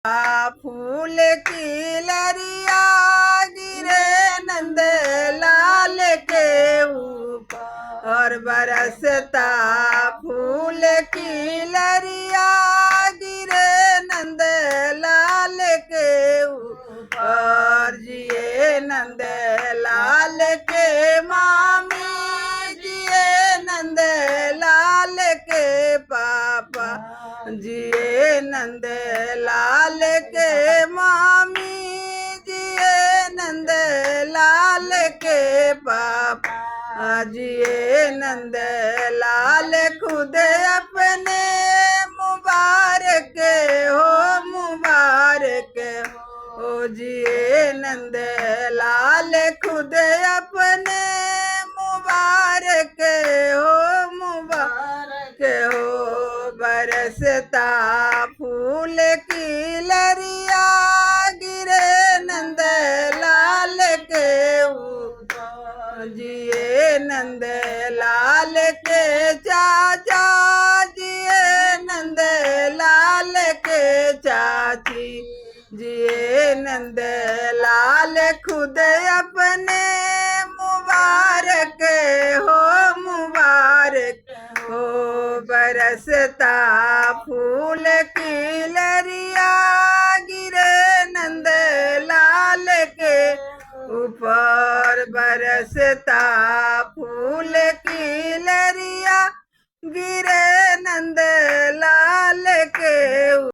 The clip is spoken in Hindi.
फूल की लरिया गिरे नंद लाल के ऊपर और बरसता फूल की लरिया गिरे नंद लाल के ऊपर जिए नंद लाल के मामी जिए नंद लाल के पापा जिए नंद लाल के मामी जिए नंद लाल के पापा जिए नंद लाल खुद अपने मुबारक हो मुबारक हो जिए नंद लाल खुद अपने मुबारक हो मुबारक हो बरसता फूल की लरिया गिरे नंद लाल के ऊपर जिए नंद लाल के चाचा जिए नंद लाल के चाची जिए नंद लाल खुद अपने मुबारक हो मुबारक हो बरसता फूल की लरिया गिरे नंद लाल के ऊपर बरसता फूल की लरिया गिरे नंद लाल के